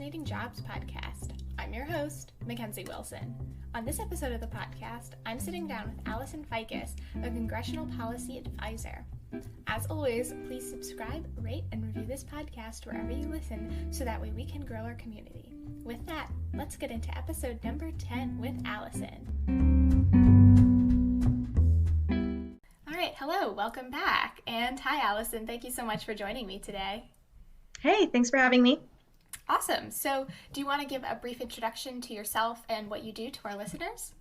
Fascinating Jobs podcast. I'm your host, Mackenzie Wilson. On this episode of the podcast, I'm sitting down with Allison Feikes, a Congressional policy advisor. As always, please subscribe, rate, and review this podcast wherever you listen so that way we can grow our community. With that, let's get into episode number 10 with Allison. All right, hello, welcome back. And hi, Allison. Thank you so much for joining me today. Hey, thanks for having me. Awesome. So do you want to give a brief introduction to yourself and what you do to our listeners?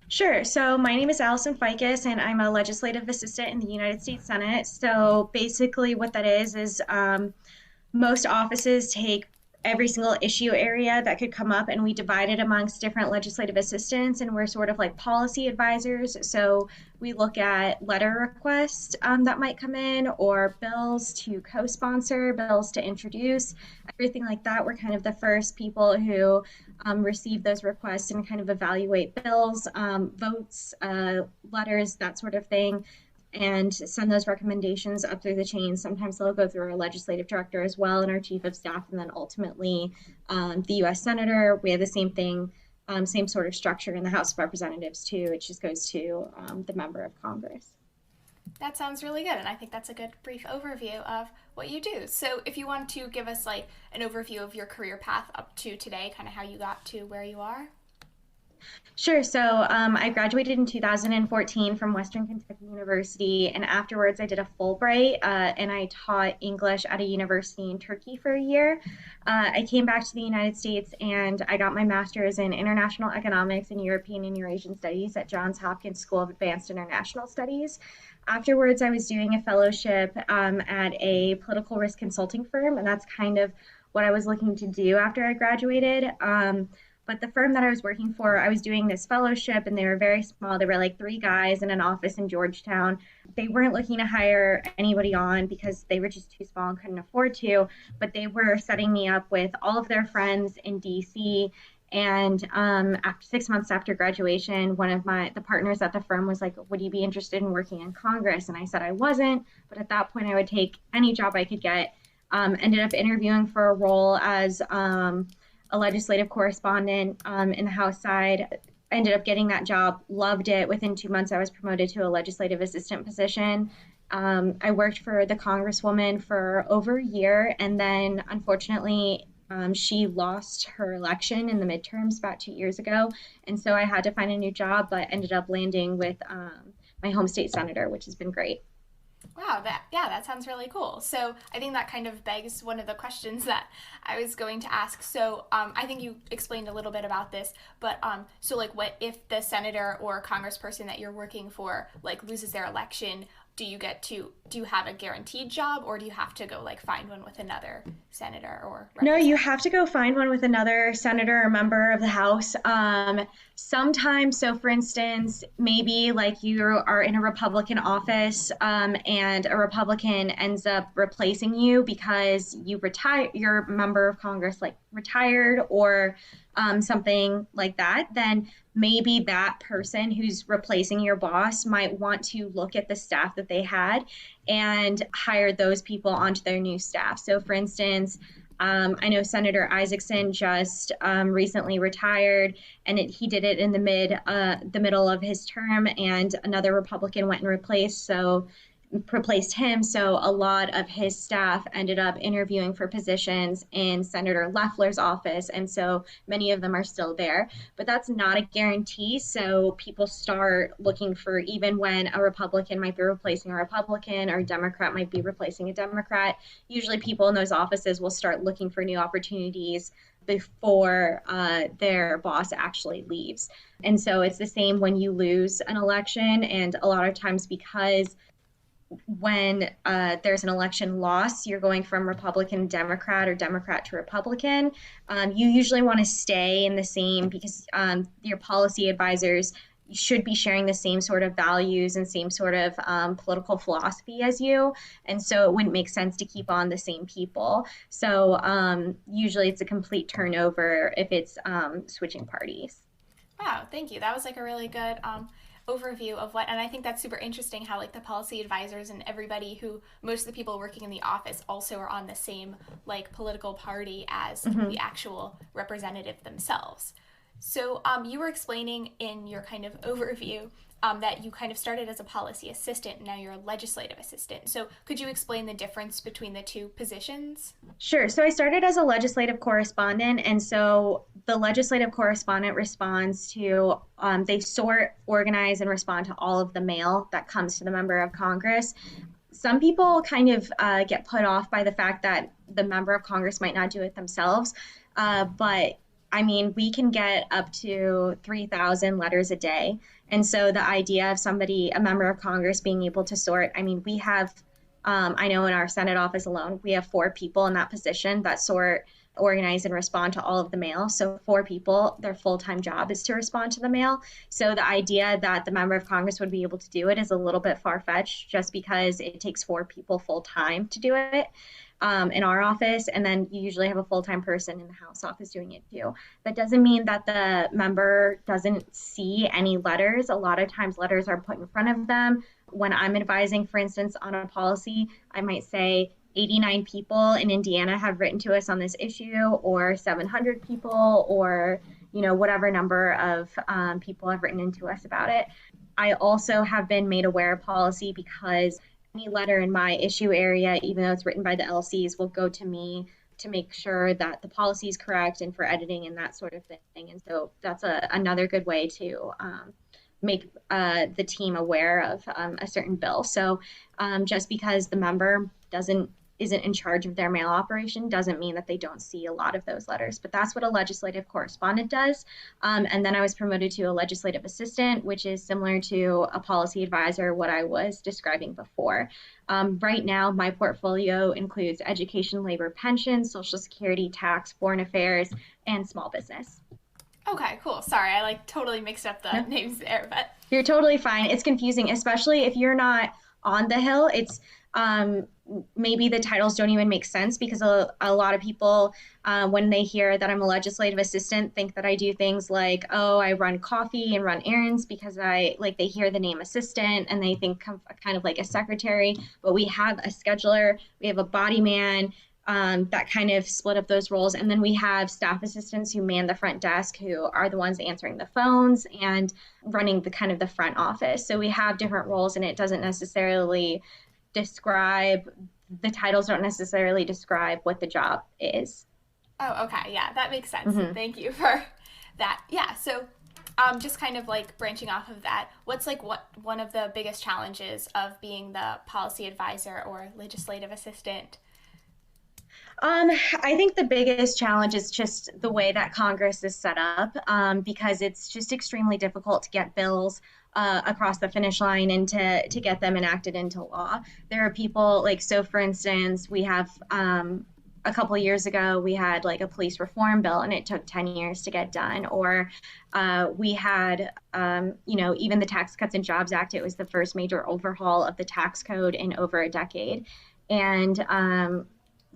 Sure. So my name is Allison Feikes, and I'm a legislative assistant in the United States Senate. So basically what that is most offices take every single issue area that could come up, and we divide it amongst different legislative assistants, and we're sort of like policy advisors. So we look at letter requests that might come in, or bills to co-sponsor, bills to introduce, everything like that. We're kind of the first people who receive those requests and kind of evaluate bills, votes, letters, that sort of thing, and send those recommendations up through the chain. Sometimes they'll go through our legislative director as well and our chief of staff, and then ultimately the U.S. Senator. We have the same thing, same sort of structure in the House of Representatives too. It just goes to the member of Congress. That sounds really good, and I think that's a good brief overview of what you do. So if you want to give us like an overview of your career path up to today, kind of how you got to where you are. Sure. So I graduated in 2014 from Western Kentucky University, and afterwards I did a Fulbright, and I taught English at a university in Turkey for a year. I came back to the United States, and I got my master's in International Economics and European and Eurasian Studies at Johns Hopkins School of Advanced International Studies. Afterwards, I was doing a fellowship at a political risk consulting firm, and that's kind of what I was looking to do after I graduated. But the firm that I was working for, I was doing this fellowship, and they were very small. They were like 3 guys in an office in Georgetown. They weren't looking to hire anybody on because they were just too small and couldn't afford to, but they were setting me up with all of their friends in DC. And after 6 months after graduation, one of the partners at the firm was like, would you be interested in working in Congress? And I said I wasn't, but at that point I would take any job I could get. Ended up interviewing for a role as a legislative correspondent in the House side. I ended up getting that job, loved it. Within 2 months, I was promoted to a legislative assistant position. I worked for the Congresswoman for over a year, and then unfortunately, she lost her election in the midterms about 2 years ago, and so I had to find a new job, but ended up landing with my home state senator, which has been great. Wow, that sounds really cool. So I think that kind of begs one of the questions that I was going to ask. So I think you explained a little bit about this, but so like what if the senator or congressperson that you're working for like loses their election? Do you have a guaranteed job, or do you have to go like find one with another senator or No, you have to go find one with another senator or member of the House. Sometimes, so for instance, maybe like you are in a Republican office and a Republican ends up replacing you because your member of Congress like retired or something like that, then maybe that person who's replacing your boss might want to look at the staff that they had and hire those people onto their new staff. So for instance, I know Senator Isaacson just recently retired, and he did it in the middle of his term, and another Republican went and replaced him. So a lot of his staff ended up interviewing for positions in Senator Loeffler's office, and so many of them are still there. But that's not a guarantee, so people start looking for, even when a Republican might be replacing a Republican or a Democrat might be replacing a Democrat, usually people in those offices will start looking for new opportunities before their boss actually leaves. And so it's the same when you lose an election, and a lot of times because when there's an election loss, you're going from Republican to Democrat or Democrat to Republican. You usually want to stay in the same, because your policy advisors should be sharing the same sort of values and same sort of political philosophy as you. And so it wouldn't make sense to keep on the same people. So usually it's a complete turnover if it's switching parties. Wow, thank you. That was like a really good overview of what, and I think that's super interesting how like the policy advisors and everybody who most of the people working in the office also are on the same like political party as Hmm. the actual representative themselves. So you were explaining in your kind of overview that you kind of started as a policy assistant and now you're a legislative assistant. So could you explain the difference between the two positions? Sure. So I started as a legislative correspondent. And so the legislative correspondent responds to, they sort, organize, and respond to all of the mail that comes to the member of Congress. Some people kind of get put off by the fact that the member of Congress might not do it themselves. But I mean, we can get up to 3,000 letters a day. And so the idea of somebody, a member of Congress, being able to sort, I mean, we have, I know in our Senate office alone, we have 4 people in that position that sort, organize, and respond to all of the mail. So 4 people, their full-time job is to respond to the mail. So the idea that the member of Congress would be able to do it is a little bit far-fetched just because it takes 4 people full-time to do it. In our office, and then you usually have a full-time person in the House office doing it too. That doesn't mean that the member doesn't see any letters. A lot of times letters are put in front of them. When I'm advising, for instance, on a policy, I might say 89 people in Indiana have written to us on this issue, or 700 people, or whatever number of people have written into us about it. I also have been made aware of policy because any letter in my issue area, even though it's written by the LCs, will go to me to make sure that the policy is correct and for editing and that sort of thing. And so that's another good way to make the team aware of a certain bill. So just because the member isn't in charge of their mail operation doesn't mean that they don't see a lot of those letters. But that's what a legislative correspondent does. And then I was promoted to a legislative assistant, which is similar to a policy advisor, what I was describing before. Right now, my portfolio includes education, labor, pensions, Social Security, tax, foreign affairs, and small business. Okay, cool. Sorry, I like totally mixed up the No, names there, but you're totally fine. It's confusing, especially if you're not on the Hill. It's um, maybe the titles don't even make sense because a lot of people, when they hear that I'm a legislative assistant, think that I do things like, oh, I run coffee and run errands because they hear the name assistant and they think kind of like a secretary. But we have a scheduler, we have a body man, that kind of split up those roles. And then we have staff assistants who man the front desk, who are the ones answering the phones and running the kind of the front office. So we have different roles, and it doesn't necessarily describe the titles don't necessarily describe what the job is. oh, okay, yeah, that makes sense. Mm-hmm. Thank you for that. Yeah, so just kind of like branching off of that, what's like what one of the biggest challenges of being the policy advisor or legislative assistant? I think the biggest challenge is just the way that Congress is set up, because it's just extremely difficult to get bills across the finish line and to get them enacted into law. There are people like, so for instance, we have a couple of years ago, we had like a police reform bill and it took 10 years to get done. Or we had, even the Tax Cuts and Jobs Act, it was the first major overhaul of the tax code in over a decade. And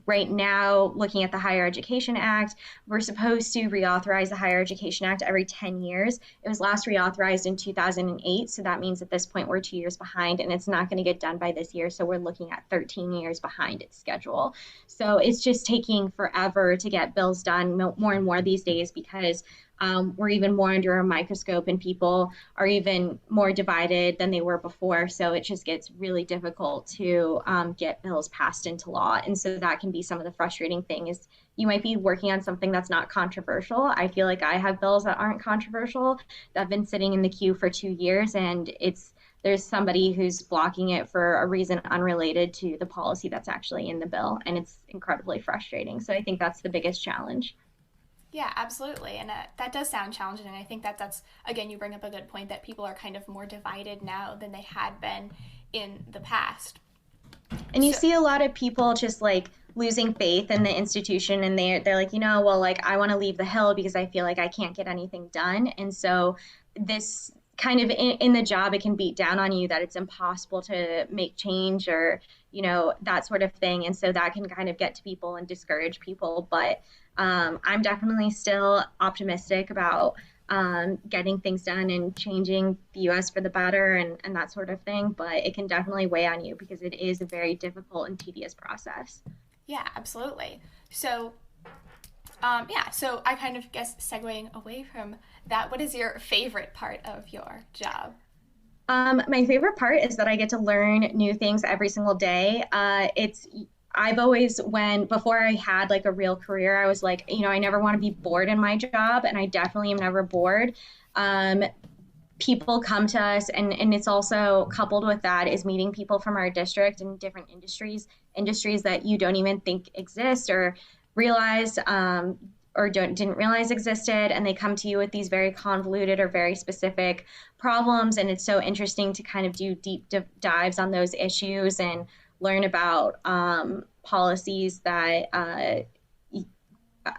right now, looking at the Higher Education Act, we're supposed to reauthorize the Higher Education Act every 10 years. It was last reauthorized in 2008, so that means at this point we're 2 years behind, and it's not going to get done by this year, so we're looking at 13 years behind its schedule. So it's just taking forever to get bills done more and more these days because we're even more under a microscope and people are even more divided than they were before. So it just gets really difficult to get bills passed into law. And so that can be some of the frustrating thing is you might be working on something that's not controversial. I feel like I have bills that aren't controversial that have been sitting in the queue for 2 years and there's somebody who's blocking it for a reason unrelated to the policy that's actually in the bill. And it's incredibly frustrating. So I think that's the biggest challenge. Yeah, absolutely. And that does sound challenging. And I think that that's, again, you bring up a good point that people are kind of more divided now than they had been in the past. And you So, see a lot of people just like losing faith in the institution and they're like, well, like I want to leave the Hill because I feel like I can't get anything done. And so this kind of in the job, it can beat down on you that it's impossible to make change or, that sort of thing. And so that can kind of get to people and discourage people. But I'm definitely still optimistic about getting things done and changing the US for the better and that sort of thing. But it can definitely weigh on you because it is a very difficult and tedious process. Yeah, absolutely. So, so I kind of guess segueing away from that, what is your favorite part of your job? My favorite part is that I get to learn new things every single day. I've always, before I had like a real career, I was like, I never want to be bored in my job, and I definitely am never bored. Um, People come to us, and it's also coupled with that is meeting people from our district in different industries that you don't even think exist or realize or didn't realize existed, and they come to you with these very convoluted or very specific problems, and it's so interesting to kind of do deep dives on those issues and learn about policies that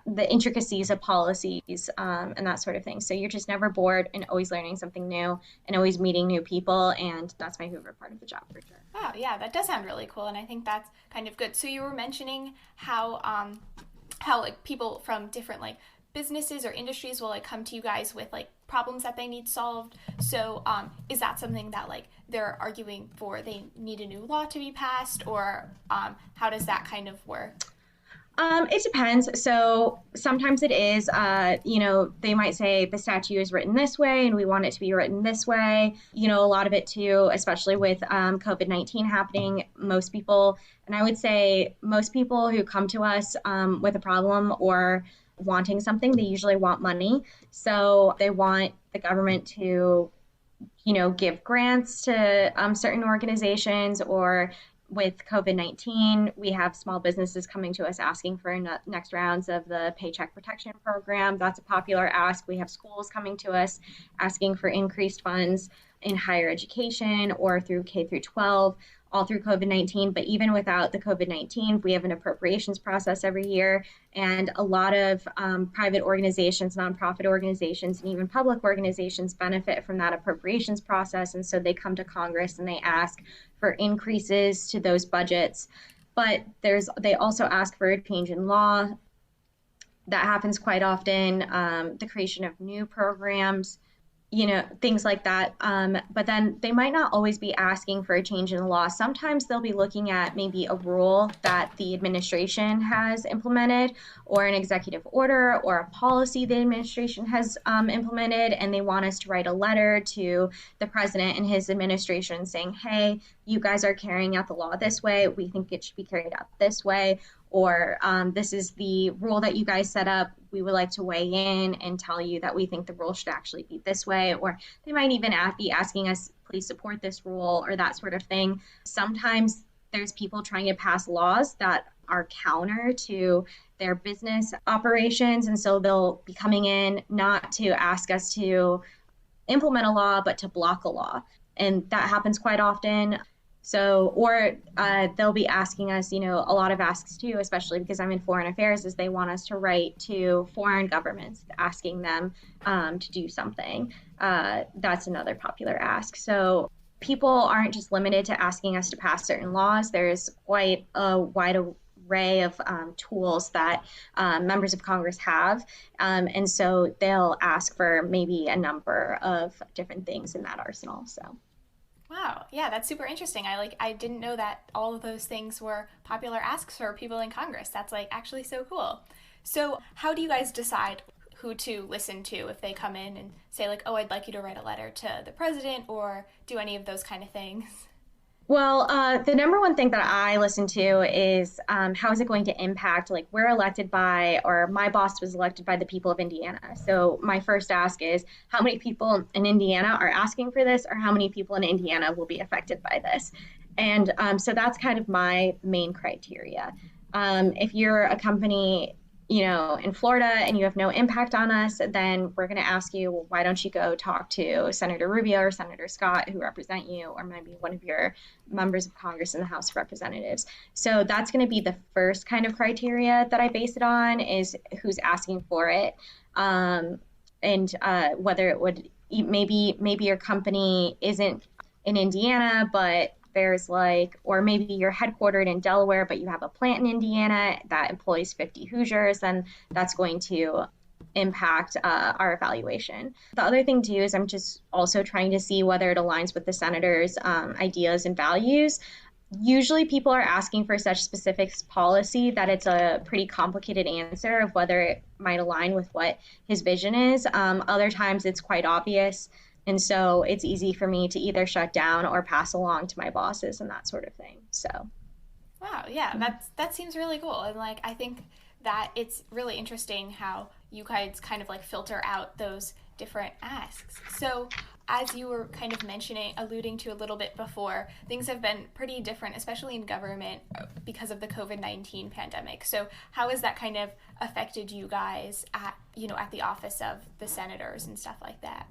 the intricacies of policies and that sort of thing. So you're just never bored and always learning something new and always meeting new people. And that's my favorite part of the job for sure. Wow, yeah, that does sound really cool. And I think that's kind of good. So you were mentioning how like people from different like businesses or industries will like come to you guys with like problems that they need solved. So is that something that like they're arguing for, they need a new law to be passed, or how does that kind of work? It depends. So sometimes it is, they might say the statute is written this way and we want it to be written this way. A lot of it too, especially with COVID-19 happening, most people, and I would say most people who come to us with a problem or wanting something, they usually want money. So they want the government to, give grants to certain organizations, or with COVID-19, we have small businesses coming to us asking for next rounds of the Paycheck Protection Program. That's a popular ask. We have schools coming to us asking for increased funds in higher education or through K through 12, all through COVID-19. But even without the COVID-19, we have an appropriations process every year. And a lot of private organizations, nonprofit organizations, and even public organizations benefit from that appropriations process. And so they come to Congress and they ask for increases to those budgets. But they also ask for a change in law. That happens quite often, the creation of new programs, things like that. But then they might not always be asking for a change in the law. Sometimes they'll be looking at maybe a rule that the administration has implemented, or an executive order, or a policy the administration has implemented, and they want us to write a letter to the president and his administration saying, hey, you guys are carrying out the law this way. We think it should be carried out this way. Or this is the rule that you guys set up. We would like to weigh in and tell you that we think the rule should actually be this way. Or they might even be asking us, please support this rule, or that sort of thing. Sometimes there's people trying to pass laws that are counter to their business operations. And so they'll be coming in not to ask us to implement a law, but to block a law. And that happens quite often. So, or they'll be asking us, a lot of asks too, especially because I'm in foreign affairs, is they want us to write to foreign governments asking them to do something. That's another popular ask. So people aren't just limited to asking us to pass certain laws. There's quite a wide array of tools that members of Congress have. And so they'll ask for maybe a number of different things in that arsenal. So. Wow, yeah, that's super interesting. I didn't know that all of those things were popular asks for people in Congress. That's like actually so cool. So how do you guys decide who to listen to if they come in and say like, oh, I'd like you to write a letter to the president, or do any of those kind of things? Well, the number one thing that I listen to is how is it going to impact, like we're elected by, or my boss was elected by the people of Indiana. So my first ask is how many people in Indiana are asking for this, or how many people in Indiana will be affected by this? And so that's kind of my main criteria. If you're a company, in Florida and you have no impact on us, then we're going to ask you, well, why don't you go talk to Senator Rubio or Senator Scott, who represent you, or maybe one of your members of Congress in the House of Representatives. So that's going to be the first kind of criteria that I base it on, is who's asking for it, and whether it would maybe your company isn't in Indiana, but there's or maybe you're headquartered in Delaware, but you have a plant in Indiana that employs 50 Hoosiers, then that's going to impact our evaluation. The other thing too is I'm just also trying to see whether it aligns with the senators' ideas and values. Usually people are asking for such specific policy that it's a pretty complicated answer of whether it might align with what his vision is. Other times it's quite obvious. And so it's easy for me to either shut down or pass along to my bosses and that sort of thing. So, Wow, yeah, that seems really cool. And like I think that it's really interesting how you guys kind of like filter out those different asks. So, as you were kind of mentioning, alluding to a little bit before, things have been pretty different, especially in government because of the COVID-19 pandemic. So, how has that kind of affected you guys at, at the office of the senators and stuff like that?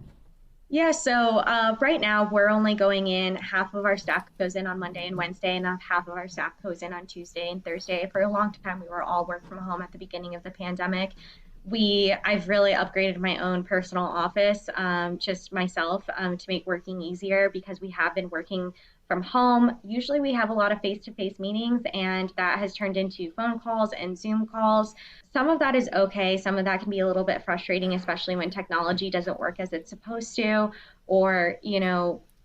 yeah, so right now we're only going in, half of our staff goes in on Monday and Wednesday, and half of our staff goes in on Tuesday and Thursday. For a long time, we were all work from home at the beginning of the pandemic. I've really upgraded my own personal office, just myself, to make working easier because we have been working from home. Usually we have a lot of face-to-face meetings, and that has turned into phone calls and Zoom calls. Some of that is okay. Some of that can be a little bit frustrating, especially when technology doesn't work as it's supposed to, or,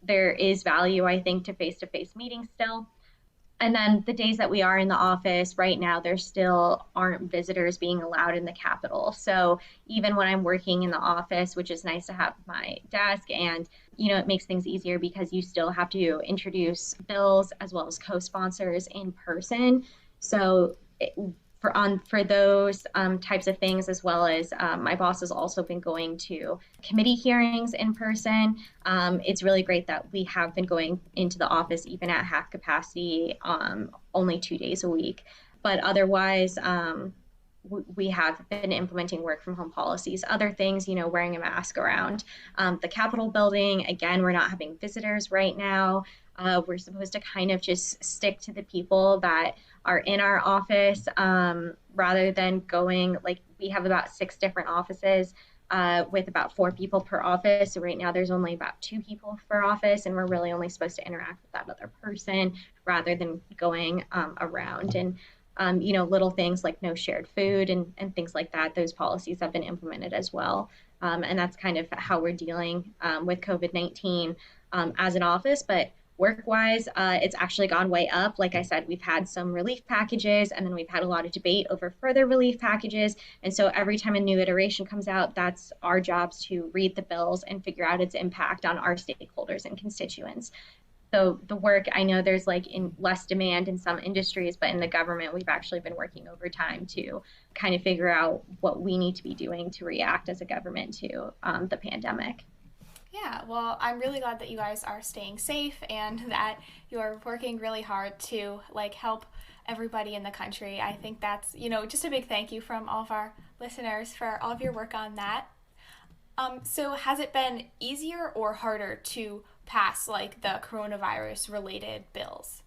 there is value, I think, to face-to-face meetings still. And then the days that we are in the office right now, there still aren't visitors being allowed in the Capitol. So even when I'm working in the office, which is nice to have my desk, and it makes things easier because you still have to introduce bills as well as co-sponsors in person. So for those types of things, as well as my boss has also been going to committee hearings in person. It's really great that we have been going into the office even at half capacity, only 2 days a week. But otherwise, we have been implementing work from home policies. Other things, wearing a mask around the Capitol building. Again, we're not having visitors right now. We're supposed to kind of just stick to the people that are in our office, rather than going, like, we have about 6 different offices with about 4 people per office. So right now there's only about 2 people per office, and we're really only supposed to interact with that other person rather than going around. And little things like no shared food and things like that, those policies have been implemented as well. And that's kind of how we're dealing with COVID-19 as an office. But work-wise, it's actually gone way up. Like I said, we've had some relief packages, and then we've had a lot of debate over further relief packages. And so every time a new iteration comes out, that's our jobs to read the bills and figure out its impact on our stakeholders and constituents. So the work, I know there's like in less demand in some industries, but in the government, we've actually been working overtime to kind of figure out what we need to be doing to react as a government to the pandemic. Yeah, well, I'm really glad that you guys are staying safe and that you're working really hard to like help everybody in the country. I think that's, just a big thank you from all of our listeners for all of your work on that. So has it been easier or harder to pass like the coronavirus related bills?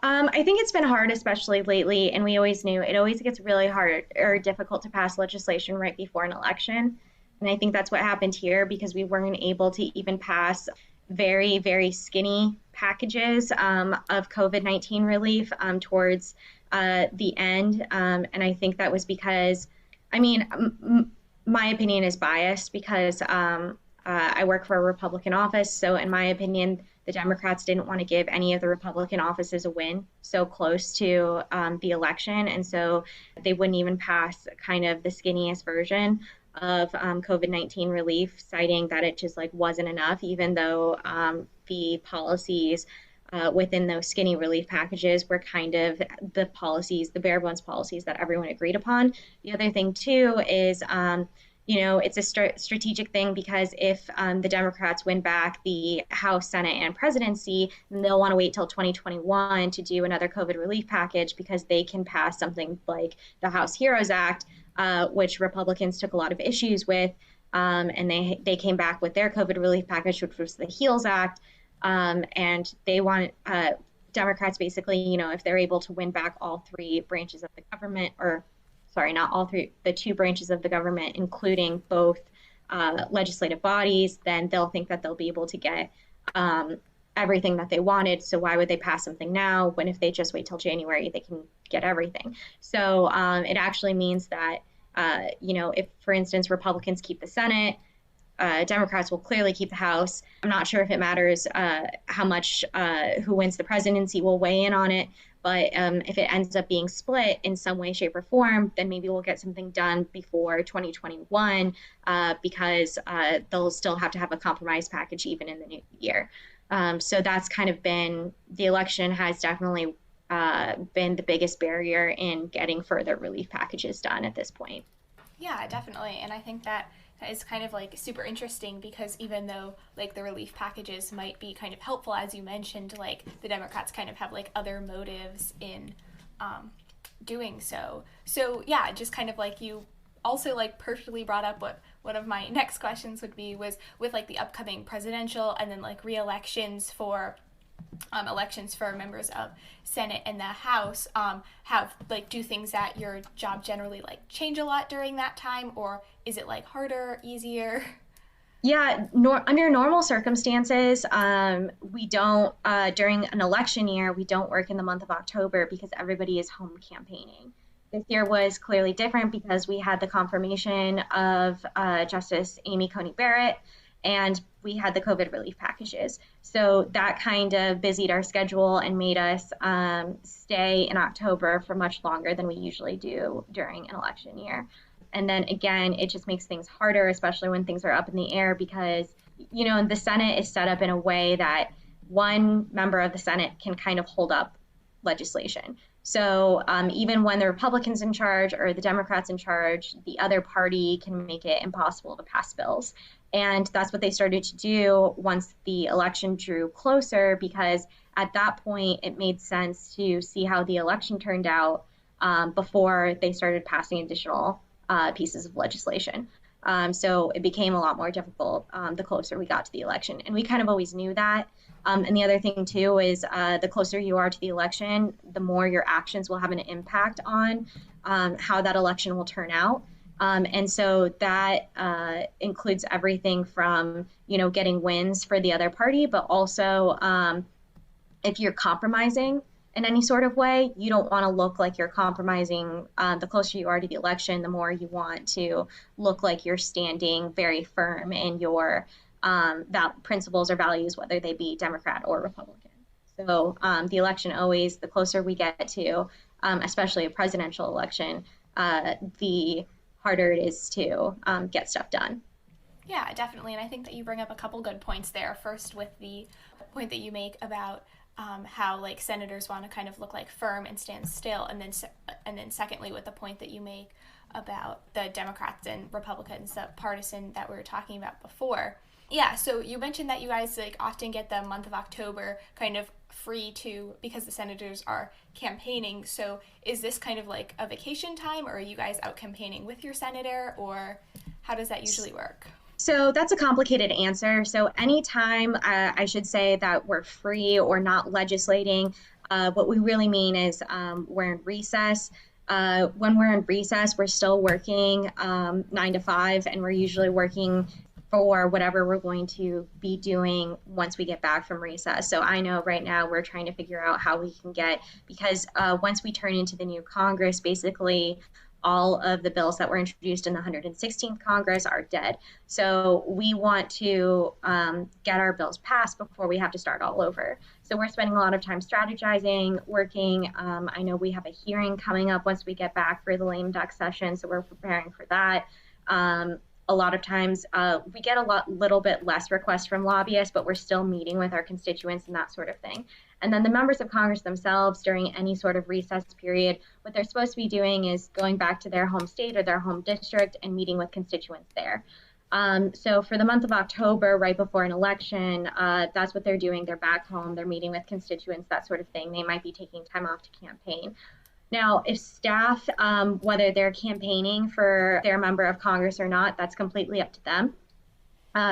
I think it's been hard, especially lately, and we always knew it always gets really hard or difficult to pass legislation right before an election. And I think that's what happened here because we weren't able to even pass very, very skinny packages of COVID-19 relief towards the end. And I think that was because, my opinion is biased because I work for a Republican office. So in my opinion, the Democrats didn't want to give any of the Republican offices a win so close to the election. And so they wouldn't even pass kind of the skinniest version of COVID-19 relief, citing that it just like wasn't enough, even though the policies within those skinny relief packages were kind of the policies, the bare bones policies that everyone agreed upon. The other thing too is, it's a strategic thing because if the Democrats win back the House, Senate, and presidency, then they'll want to wait till 2021 to do another COVID relief package because they can pass something like the House HEROES Act, which Republicans took a lot of issues with, and they came back with their COVID relief package, which was the HEALS Act, and they want Democrats basically, if they're able to win back all 3 branches of the government, or sorry, not all 3, the 2 branches of the government, including both legislative bodies, then they'll think that they'll be able to get everything that they wanted. So why would they pass something now when if they just wait till January, they can get everything? So it actually means that If, for instance, Republicans keep the Senate, Democrats will clearly keep the House. I'm not sure if it matters how much who wins the presidency will weigh in on it. But if it ends up being split in some way, shape, or form, then maybe we'll get something done before 2021 because they'll still have to have a compromise package even in the new year. So that's kind of been, the election has definitely been the biggest barrier in getting further relief packages done at this point. Yeah, definitely. And I think that is kind of like super interesting because even though like the relief packages might be kind of helpful, as you mentioned, like the Democrats kind of have like other motives in doing so. So yeah, just kind of like you also like perfectly brought up what one of my next questions would be was with like the upcoming presidential and then like re-elections for elections for members of Senate and the House, do things at your job generally like change a lot during that time, or is it like harder, easier? Yeah, under normal circumstances, we don't, during an election year, we don't work in the month of October because everybody is home campaigning. This year was clearly different because we had the confirmation of Justice Amy Coney Barrett, and we had the COVID relief packages. So that kind of busied our schedule and made us stay in October for much longer than we usually do during an election year. And then again, it just makes things harder, especially when things are up in the air because, the Senate is set up in a way that one member of the Senate can kind of hold up legislation. So even when the Republicans in charge or the Democrats in charge, the other party can make it impossible to pass bills. And that's what they started to do once the election drew closer, because at that point, it made sense to see how the election turned out before they started passing additional pieces of legislation. So it became a lot more difficult the closer we got to the election. And we kind of always knew that. And the other thing, too, is the closer you are to the election, the more your actions will have an impact on how that election will turn out. And so that includes everything from, getting wins for the other party, but also if you're compromising in any sort of way, you don't want to look like you're compromising. The closer you are to the election, the more you want to look like you're standing very firm in your principles or values, whether they be Democrat or Republican. So the election always, the closer we get to, especially a presidential election, the harder it is to get stuff done. Yeah, definitely. And I think that you bring up a couple good points there. First, with the point that you make about how like senators want to kind of look like firm and stand still, and then secondly with the point that you make about the Democrats and Republicans, the partisan that we were talking about before. Yeah, so you mentioned that you guys like often get the month of October kind of free to because the senators are campaigning. So is this kind of like a vacation time, or are you guys out campaigning with your senator, or how does that usually work? So that's a complicated answer. So anytime I should say that we're free or not legislating, what we really mean is we're in recess. When we're in recess, we're still working 9 to 5, and we're usually working for whatever we're going to be doing once we get back from recess. So I know right now we're trying to figure out how we can because once we turn into the new Congress, basically all of the bills that were introduced in the 116th Congress are dead. So we want to get our bills passed before we have to start all over. So we're spending a lot of time strategizing, working. I know we have a hearing coming up once we get back for the lame duck session, so we're preparing for that. A lot of times we get little bit less requests from lobbyists, but we're still meeting with our constituents and that sort of thing. And then the members of Congress themselves, during any sort of recess period, what they're supposed to be doing is going back to their home state or their home district and meeting with constituents there. So for the month of October, right before an election, that's what they're doing. They're back home, they're meeting with constituents, that sort of thing. They might be taking time off to campaign. Now, if staff, whether they're campaigning for their member of Congress or not, that's completely up to them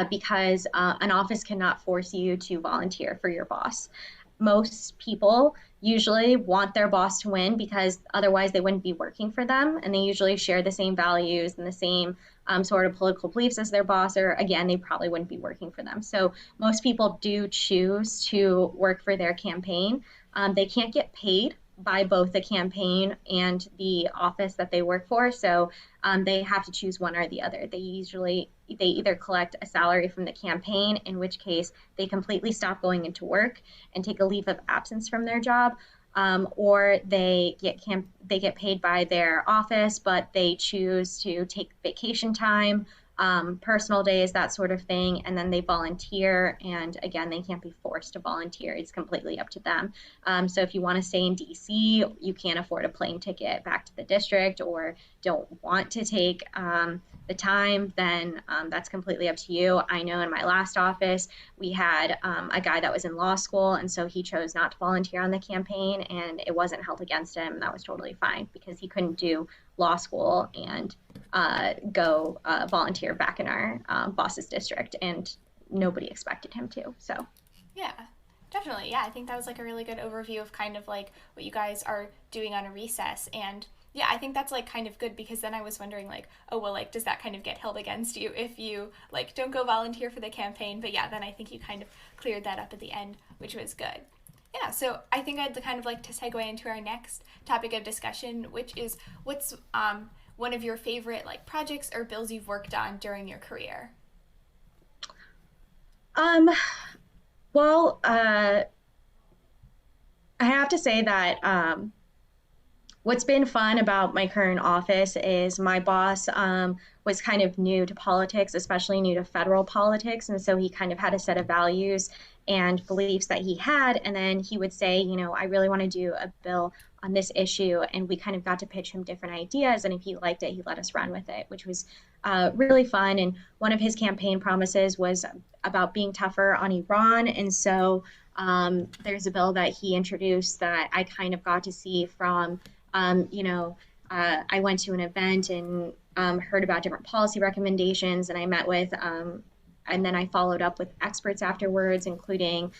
because an office cannot force you to volunteer for your boss. Most people usually want their boss to win because otherwise they wouldn't be working for them, and they usually share the same values and the same sort of political beliefs as their boss, or again, they probably wouldn't be working for them. So most people do choose to work for their campaign. They can't get paid by both the campaign and the office that they work for. So they have to choose one or the other. They either collect a salary from the campaign, in which case they completely stop going into work and take a leave of absence from their job, or they get paid by their office, but they choose to take vacation time, personal days, that sort of thing, and then they volunteer. And again, they can't be forced to volunteer. It's completely up to them. So if you want to stay in DC, you can't afford a plane ticket back to the district, or don't want to take the time, then that's completely up to you. I know in my last office, we had a guy that was in law school, and so he chose not to volunteer on the campaign, and it wasn't held against him. That was totally fine because he couldn't do law school and go volunteer back in our boss's district, and nobody expected him to. So Yeah, definitely. Yeah, I think that was like a really good overview of kind of like what you guys are doing on a recess. And yeah, I think that's like kind of good, because then I was wondering like, oh, well, like, does that kind of get held against you if you like don't go volunteer for the campaign? But yeah, then I think you kind of cleared that up at the end, which was good. Yeah, so I think I'd kind of like to segue into our next topic of discussion, which is what's one of your favorite like projects or bills you've worked on during your career? um, well, I have to say that what's been fun about my current office is my boss was kind of new to politics, especially new to federal politics. And so he kind of had a set of values and beliefs that he had. And then he would say, I really want to do a bill on this issue. And we kind of got to pitch him different ideas. And if he liked it, he let us run with it, which was really fun. And one of his campaign promises was about being tougher on Iran. And so there's a bill that he introduced that I kind of got to see from I went to an event and heard about different policy recommendations, and I met with, and then I followed up with experts afterwards, including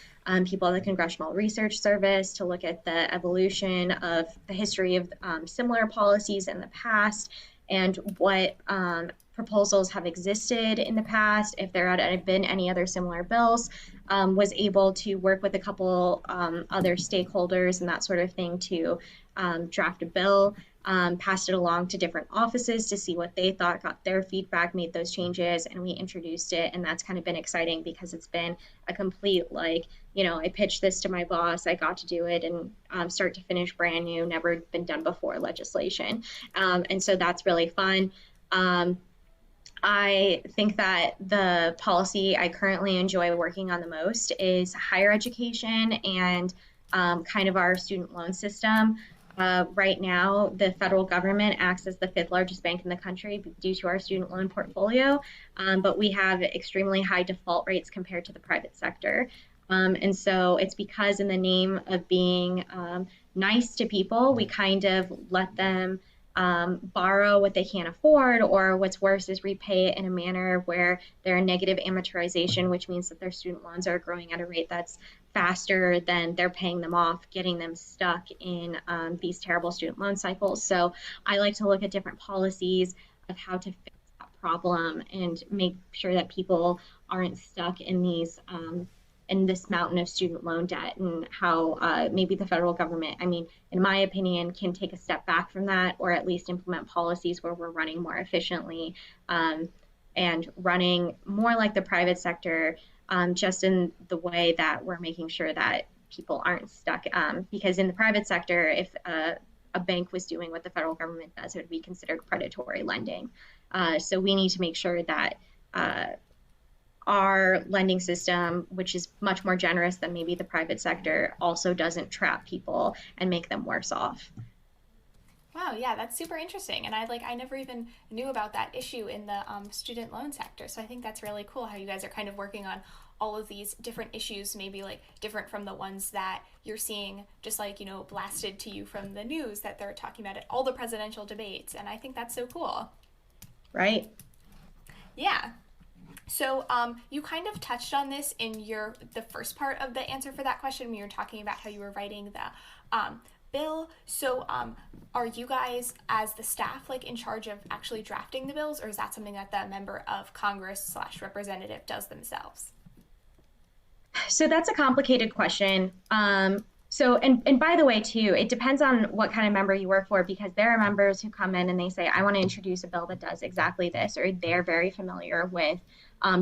people at the Congressional Research Service, to look at the evolution of the history of similar policies in the past, and what proposals have existed in the past, if there had been any other similar bills. Was able to work with a couple other stakeholders and that sort of thing to draft a bill, passed it along to different offices to see what they thought, got their feedback, made those changes, and we introduced it. And that's kind of been exciting because it's been a complete, I pitched this to my boss, I got to do it, and start to finish, brand new, never been done before legislation. And so that's really fun. I think that the policy I currently enjoy working on the most is higher education and kind of our student loan system. Right now, the federal government acts as the fifth largest bank in the country due to our student loan portfolio, but we have extremely high default rates compared to the private sector. And so it's because, in the name of being nice to people, we kind of let them borrow what they can't afford, or what's worse is repay it in a manner where they're in negative amortization, which means that their student loans are growing at a rate that's faster than they're paying them off, getting them stuck in these terrible student loan cycles. So I like to look at different policies of how to fix that problem and make sure that people aren't stuck in this mountain of student loan debt, and how maybe the federal government, in my opinion, can take a step back from that, or at least implement policies where we're running more efficiently and running more like the private sector, just in the way that we're making sure that people aren't stuck. Because in the private sector, if a bank was doing what the federal government does, it would be considered predatory lending. So we need to make sure that our lending system, which is much more generous than maybe the private sector, also doesn't trap people and make them worse off. Wow, yeah, that's super interesting, and I never even knew about that issue in the student loan sector. So I think that's really cool how you guys are kind of working on all of these different issues, maybe like different from the ones that you're seeing, just like blasted to you from the news that they're talking about at all the presidential debates, and I think that's so cool. Right. Yeah. So you kind of touched on this in the first part of the answer for that question when you were talking about how you were writing the bill. So are you guys, as the staff, like in charge of actually drafting the bills, or is that something that the member of Congress / representative does themselves? So that's a complicated question. So, and by the way, too, it depends on what kind of member you work for, because there are members who come in and they say, I want to introduce a bill that does exactly this, or they're very familiar with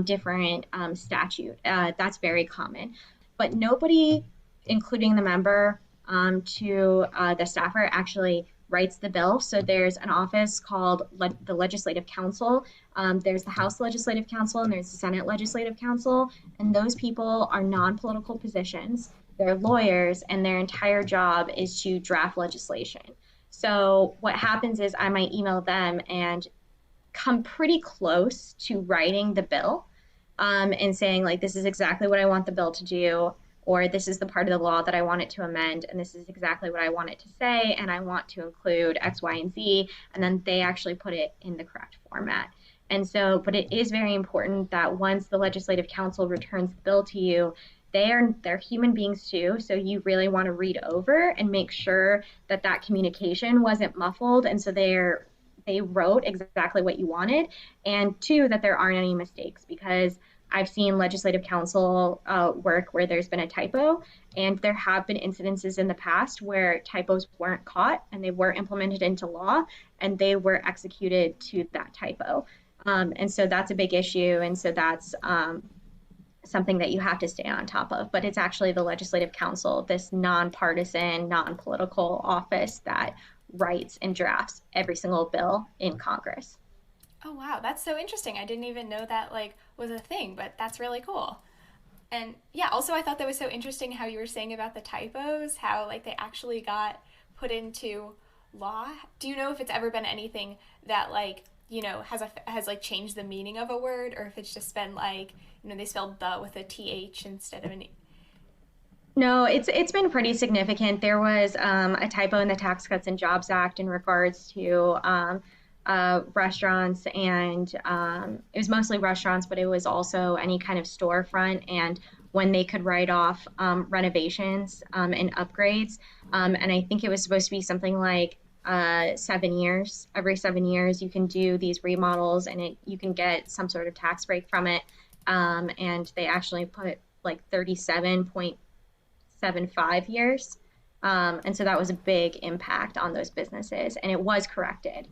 different statute. That's very common. But nobody, including the member to the staffer, actually writes the bill. So there's an office called the Legislative Council. There's the House Legislative Council and there's the Senate Legislative Council. And those people are non-political positions. They're lawyers, and their entire job is to draft legislation. So what happens is I might email them and come pretty close to writing the bill, and saying, like, this is exactly what I want the bill to do, or this is the part of the law that I want it to amend, and this is exactly what I want it to say, and I want to include X, Y, and Z, and then they actually put it in the correct format. And so, but it is very important that once the Legislative Council returns the bill to you, they're human beings too, so you really want to read over and make sure that that communication wasn't muffled, and so they wrote exactly what you wanted, and two, that there aren't any mistakes, because I've seen Legislative Council work where there's been a typo, and there have been incidences in the past where typos weren't caught and they were implemented into law and they were executed to that typo. And so that's a big issue, and so that's something that you have to stay on top of. But it's actually the Legislative Council, this nonpartisan, non-political office, that writes and drafts every single bill in Congress. Oh wow, that's so interesting. I didn't even know that like was a thing, but that's really cool. And yeah, also I thought that was so interesting how you were saying about the typos, how like they actually got put into law. Do you know if it's ever been anything that like, has like changed the meaning of a word, or if it's just been like, they spelled the with a th instead of an e? No, it's been pretty significant. There was a typo in the Tax Cuts and Jobs Act in regards to restaurants, and it was mostly restaurants, but it was also any kind of storefront, and when they could write off renovations and upgrades. And I think it was supposed to be something like 7 years. Every 7 years, you can do these remodels, and you can get some sort of tax break from it. And they actually put like 37.75 years. And so that was a big impact on those businesses, and it was corrected.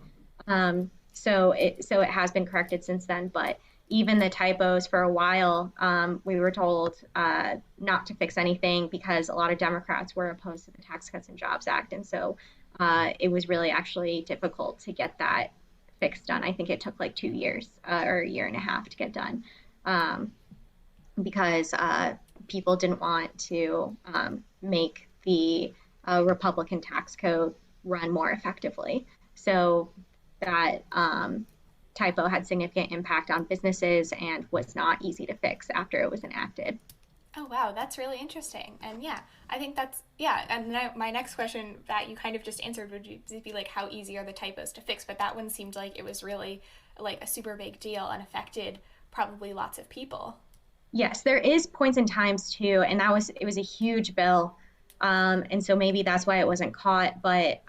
So it has been corrected since then, but even the typos, for a while, we were told not to fix anything because a lot of Democrats were opposed to the Tax Cuts and Jobs Act. And so it was really actually difficult to get that fix done. I think it took like 2 years or a year and a half to get done, because people didn't want to make the Republican tax code run more effectively. So that typo had significant impact on businesses and was not easy to fix after it was enacted. Oh wow, that's really interesting. And yeah, I think that's yeah. And my next question that you kind of just answered would be like, how easy are the typos to fix? But that one seemed like it was really like a super big deal and affected probably lots of people. Yes, there is points and times too, and it was a huge bill, and so maybe that's why it wasn't caught. But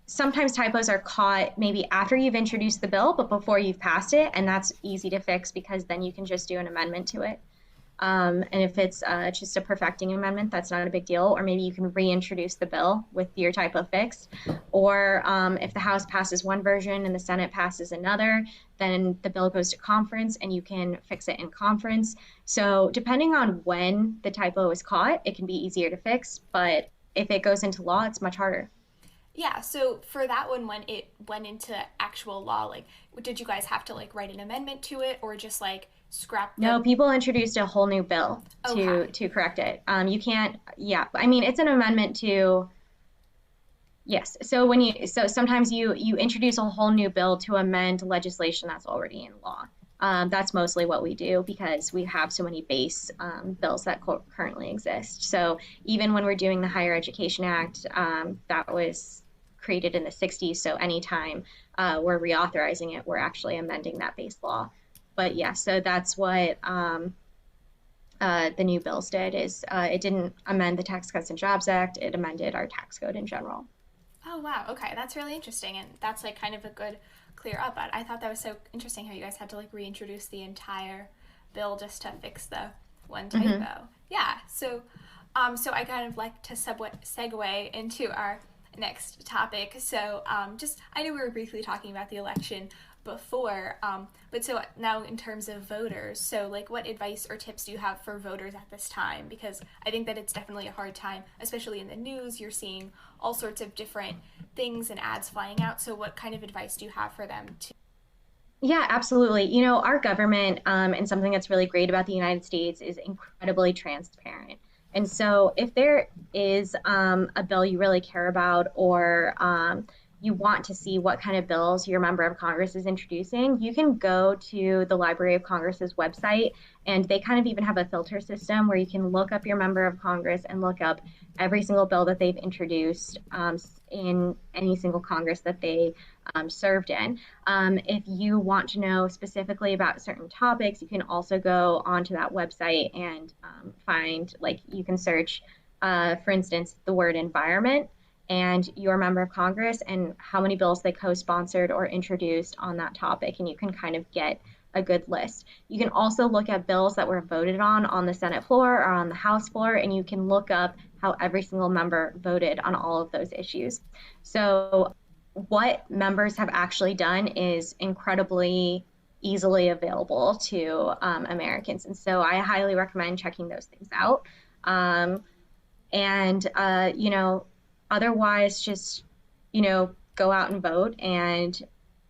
sometimes typos are caught maybe after you've introduced the bill, but before you've passed it, and that's easy to fix because then you can just do an amendment to it. And if it's just a perfecting amendment, that's not a big deal. Or maybe you can reintroduce the bill with your typo fixed. Or if the House passes one version and the Senate passes another, then the bill goes to conference and you can fix it in conference. So depending on when the typo is caught, it can be easier to fix. But if it goes into law, it's much harder. Yeah, so for that one, when it went into actual law, like, did you guys have to like write an amendment to it, or just like scrap the... No, people introduced a whole new bill to correct it. You can't, yeah, I mean, it's an amendment to, yes. So sometimes you introduce a whole new bill to amend legislation that's already in law. That's mostly what we do because we have so many base bills that currently exist. So even when we're doing the Higher Education Act, that was created in the 60s. So anytime we're reauthorizing it, we're actually amending that base law. But yeah, so that's what the new bills did is it didn't amend the Tax Cuts and Jobs Act, it amended our tax code in general. Oh, wow. Okay, that's really interesting. And that's like kind of a good clear up. But I thought that was so interesting how you guys had to like reintroduce the entire bill just to fix the one typo. Mm-hmm. Yeah. So So I kind of like to segue into our next topic. So just I know we were briefly talking about the election before, but so now in terms of voters, so like what advice or tips do you have for voters at this time? Because I think that it's definitely a hard time, especially in the news. You're seeing all sorts of different things and ads flying out. So what kind of advice do you have for them to? Yeah, absolutely. Our government, and something that's really great about the United States is incredibly transparent. And so if there is a bill you really care about, or you want to see what kind of bills your member of Congress is introducing, you can go to the Library of Congress's website, and they kind of even have a filter system where you can look up your member of Congress and look up every single bill that they've introduced in any single Congress that they served in. If you want to know specifically about certain topics, you can also go onto that website and find, like, you can search, for instance, the word environment and your member of Congress and how many bills they co-sponsored or introduced on that topic, and you can kind of get a good list. You can also look at bills that were voted on the Senate floor or on the House floor, and you can look up how every single member voted on all of those issues. So what members have actually done is incredibly easily available to Americans. And so I highly recommend checking those things out. And otherwise, just, go out and vote and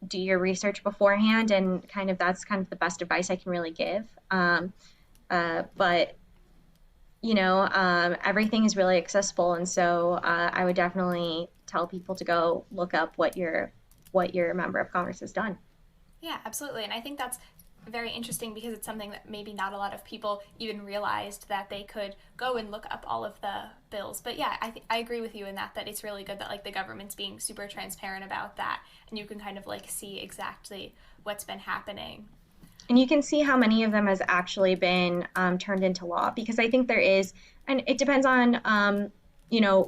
do your research beforehand. And that's kind of the best advice I can really give. But everything is really accessible. And so I would definitely tell people to go look up what your member of Congress has done. Yeah, absolutely. And I think that's very interesting because it's something that maybe not a lot of people even realized that they could go and look up all of the bills. But yeah, I agree with you in that it's really good that like the government's being super transparent about that, and you can kind of like see exactly what's been happening. And you can see how many of them has actually been turned into law, because I think there is, and it depends on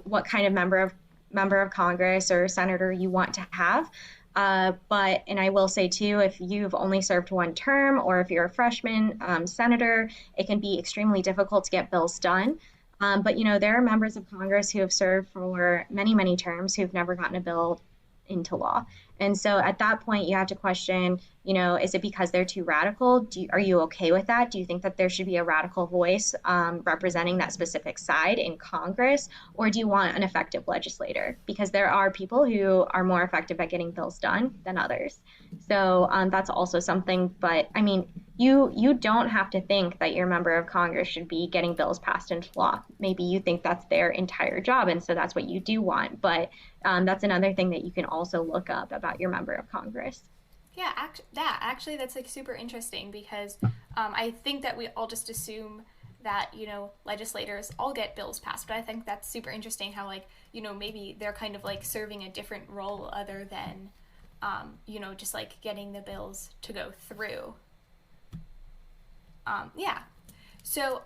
what kind of member of Congress or senator you want to have. And I will say too, if you've only served one term, or if you're a freshman senator, it can be extremely difficult to get bills done. But there are members of Congress who have served for many, many terms who've never gotten a bill into law. And so at that point, you have to question, is it because they're too radical? Are you okay with that? Do you think that there should be a radical voice representing that specific side in Congress? Or do you want an effective legislator? Because there are people who are more effective at getting bills done than others. So that's also something. But I mean, you don't have to think that your member of Congress should be getting bills passed into law. Maybe you think that's their entire job, and so that's what you do want. But that's another thing that you can also look up about your member of Congress. Yeah, actually, that's like super interesting because I think that we all just assume that legislators all get bills passed, but I think that's super interesting how maybe they're kind of like serving a different role other than just like getting the bills to go through. Yeah. So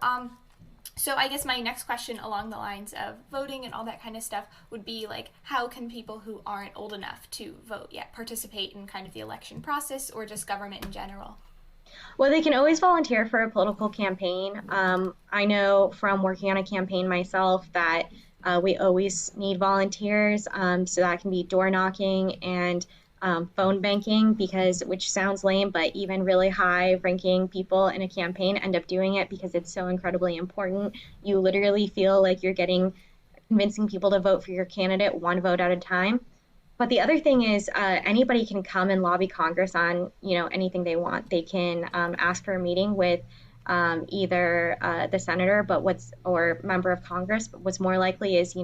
I guess my next question along the lines of voting and all that kind of stuff would be like, how can people who aren't old enough to vote yet participate in kind of the election process or just government in general? Well, they can always volunteer for a political campaign. I know from working on a campaign myself that we always need volunteers. So that can be door knocking and phone banking, which sounds lame, but even really high ranking people in a campaign end up doing it because it's so incredibly important. You literally feel like you're convincing people to vote for your candidate one vote at a time. But the other thing is anybody can come and lobby Congress on anything they want. They can ask for a meeting with either the senator, or member of Congress. But what's more likely is,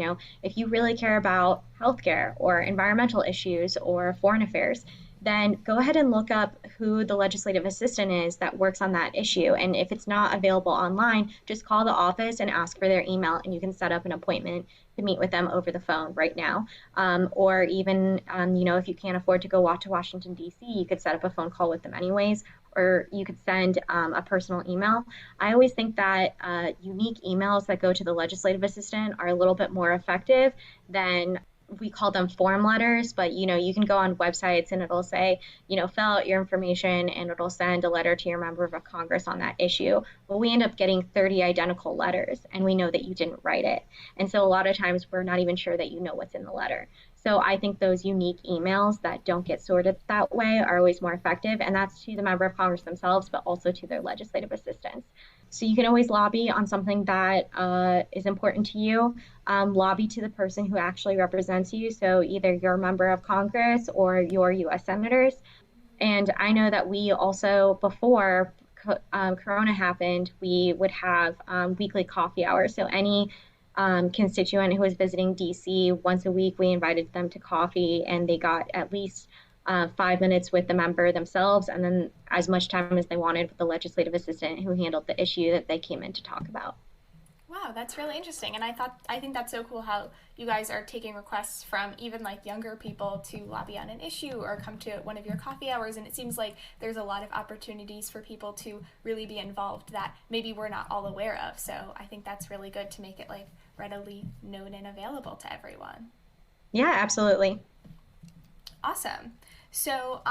if you really care about healthcare or environmental issues or foreign affairs, then go ahead and look up who the legislative assistant is that works on that issue. And if it's not available online, just call the office and ask for their email, and you can set up an appointment to meet with them over the phone right now. Or even, if you can't afford to go walk to Washington, D.C., you could set up a phone call with them anyways, or you could send a personal email. I always think that unique emails that go to the legislative assistant are a little bit more effective than we call them form letters, but you can go on websites and it'll say, fill out your information and it'll send a letter to your member of Congress on that issue. Well, we end up getting 30 identical letters and we know that you didn't write it. And so a lot of times we're not even sure that you know what's in the letter. So I think those unique emails that don't get sorted that way are always more effective. And that's to the member of Congress themselves, but also to their legislative assistants. So you can always lobby on something that is important to you. Lobby to the person who actually represents you. So either your member of Congress or your U.S. senators. And I know that we also, before Corona happened, we would have weekly coffee hours. So any constituent who was visiting DC once a week, we invited them to coffee and they got at least 5 minutes with the member themselves and then as much time as they wanted with the legislative assistant who handled the issue that they came in to talk about. Wow, that's really interesting. And I think that's so cool how you guys are taking requests from even like younger people to lobby on an issue or come to one of your coffee hours. And it seems like there's a lot of opportunities for people to really be involved that maybe we're not all aware of. So I think that's really good to make it like readily known and available to everyone. Yeah, absolutely. Awesome. So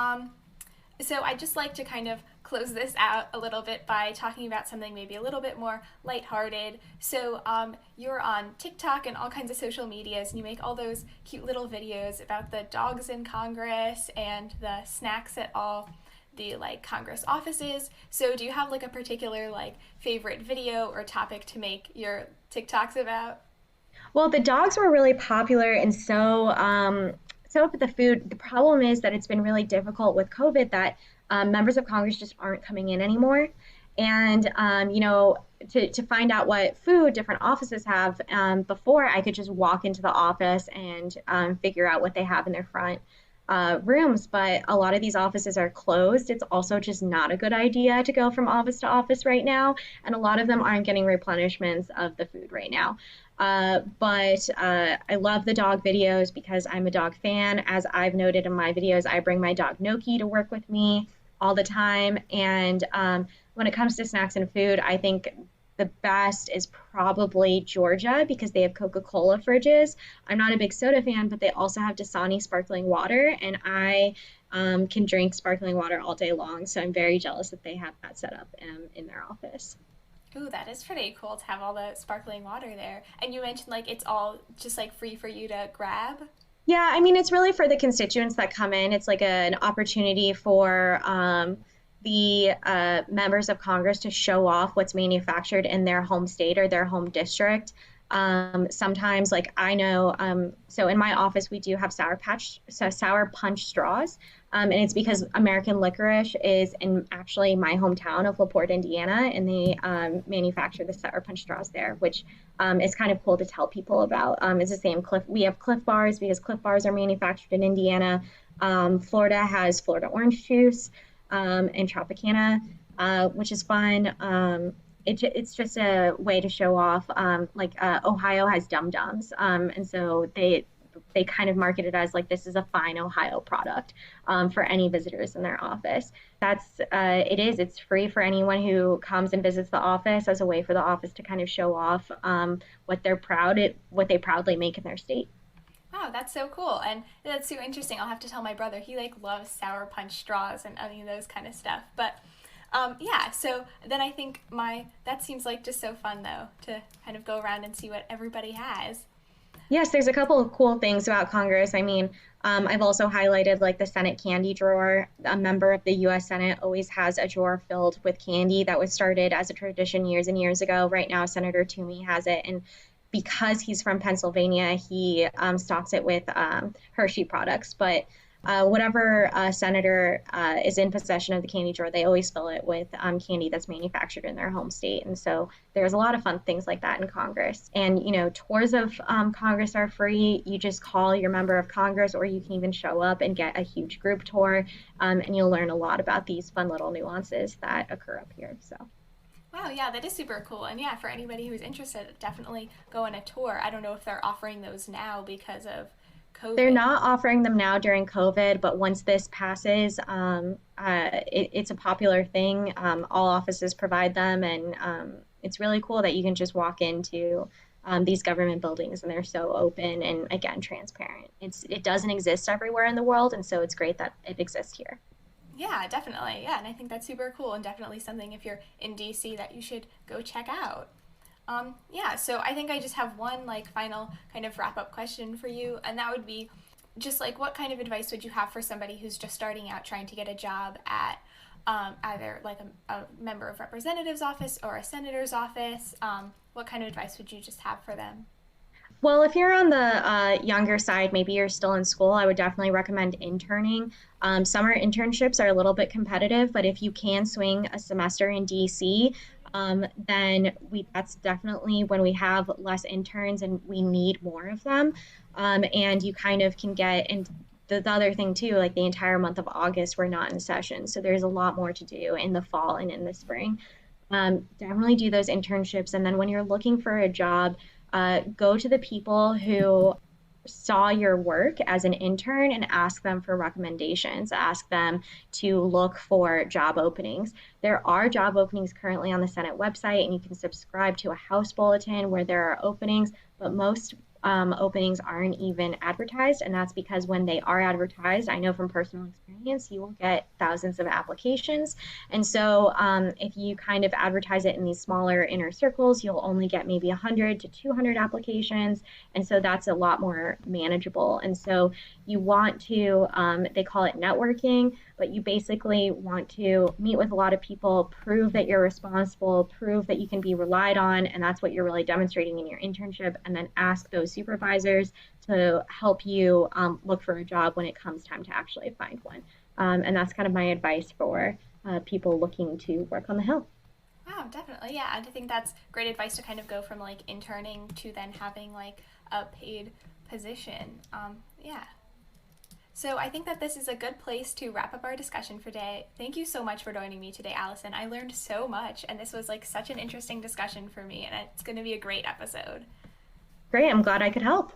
I'd just like to kind of close this out a little bit by talking about something maybe a little bit more lighthearted. So you're on TikTok and all kinds of social medias, and you make all those cute little videos about the dogs in Congress and the snacks at all the like Congress offices. So do you have like a particular like favorite video or topic to make your TikToks about? Well, the dogs were really popular, and so with the food, the problem is that it's been really difficult with COVID that members of Congress just aren't coming in anymore. And, to find out what food different offices have, before I could just walk into the office and figure out what they have in their front rooms. But a lot of these offices are closed. It's also just not a good idea to go from office to office right now. And a lot of them aren't getting replenishments of the food right now. But I love the dog videos because I'm a dog fan. As I've noted in my videos, I bring my dog Noki to work with me all the time. And when it comes to snacks and food, I think the best is probably Georgia because they have Coca-Cola fridges. I'm not a big soda fan, but they also have Dasani sparkling water, and I can drink sparkling water all day long. So I'm very jealous that they have that set up in their office. Ooh, that is pretty cool to have all the sparkling water there. And you mentioned like it's all just like free for you to grab. Yeah, I mean, it's really for the constituents that come in. It's like an opportunity for the members of Congress to show off what's manufactured in their home state or their home district. Sometimes, like I know, so in my office we do have sour punch straws, and it's because American licorice is in actually my hometown of LaPorte, Indiana, and they manufacture the sour punch straws there, which is kind of cool to tell people about. It's the same we have Cliff Bars because Cliff Bars are manufactured in Indiana. Florida has Florida orange juice and Tropicana, which is fun. It's just a way to show off. Ohio has Dum Dums, and so they kind of market it as like this is a fine Ohio product for any visitors in their office. It's free for anyone who comes and visits the office as a way for the office to kind of show off what they proudly make in their state. Wow, that's so cool. And that's so interesting. I'll have to tell my brother. He like loves sour punch straws and any of those kind of stuff. But so then I think that seems like just so fun though to kind of go around and see what everybody has. Yes, there's a couple of cool things about Congress. I mean, I've also highlighted like the Senate candy drawer. A member of the U.S. Senate always has a drawer filled with candy that was started as a tradition years and years ago. Right now, Senator Toomey has it, and because he's from Pennsylvania, he stocks it with Hershey products. But whatever senator is in possession of the candy drawer, they always fill it with candy that's manufactured in their home state. And so there's a lot of fun things like that in Congress. And, tours of Congress are free. You just call your member of Congress, or you can even show up and get a huge group tour. And you'll learn a lot about these fun little nuances that occur up here. So. Wow, yeah, that is super cool. And yeah, for anybody who's interested, definitely go on a tour. I don't know if they're offering those now because of COVID. They're not offering them now during COVID, but once this passes, it's a popular thing. All offices provide them, and it's really cool that you can just walk into these government buildings, and they're so open and, again, transparent. It doesn't exist everywhere in the world, and so it's great that it exists here. Yeah, definitely. Yeah, and I think that's super cool and definitely something if you're in DC that you should go check out. Yeah, so I think I just have one like final kind of wrap up question for you, and that would be just like what kind of advice would you have for somebody who's just starting out trying to get a job at either like a member of representative's office or a senator's office? What kind of advice would you just have for them? Well, if you're on the younger side, maybe you're still in school, I would definitely recommend interning. Summer internships are a little bit competitive, but if you can swing a semester in DC, then that's definitely when we have less interns and we need more of them. And you kind of can get, and the other thing too, like the entire month of August, we're not in session. So there's a lot more to do in the fall and in the spring. Definitely do those internships. And then when you're looking for a job, go to the people who saw your work as an intern and ask them for recommendations, ask them to look for job openings. There are job openings currently on the Senate website, and you can subscribe to a House bulletin where there are openings, but most openings aren't even advertised, and that's because when they are advertised, I know from personal experience, you will get thousands of applications. And so if you kind of advertise it in these smaller inner circles, you'll only get maybe 100 to 200 applications. And so that's a lot more manageable. And so you want to, they call it networking, but you basically want to meet with a lot of people, prove that you're responsible, prove that you can be relied on, and that's what you're really demonstrating in your internship, and then ask those supervisors to help you look for a job when it comes time to actually find one. And that's kind of my advice for people looking to work on the Hill. Wow, definitely. Yeah, I think that's great advice to kind of go from like interning to then having like a paid position. Yeah. So I think that this is a good place to wrap up our discussion for today. Thank you so much for joining me today, Allison. I learned so much, and this was like such an interesting discussion for me, and it's going to be a great episode. Great, I'm glad I could help.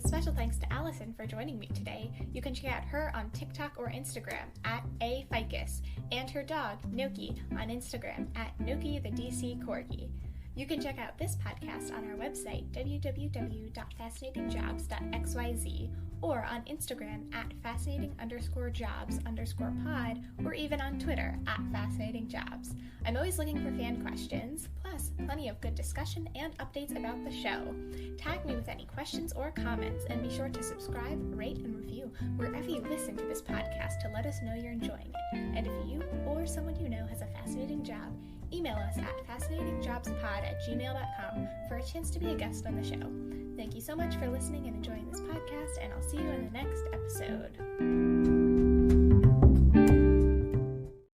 Special thanks to Allison for joining me today. You can check out her on TikTok or Instagram at Feikes, and her dog, Noki, on Instagram at Noki the DC Corgi. You can check out this podcast on our website, www.fascinatingjobs.xyz, or on Instagram at fascinating_jobs_pod, or even on Twitter at fascinatingjobs. I'm always looking for fan questions, plus plenty of good discussion and updates about the show. Tag me with any questions or comments, and be sure to subscribe, rate, and review wherever you listen to this podcast to let us know you're enjoying it. And if you or someone you know has a fascinating job, email us at fascinatingjobspod@gmail.com for a chance to be a guest on the show. Thank you so much for listening and enjoying this podcast, and I'll see you in the next episode.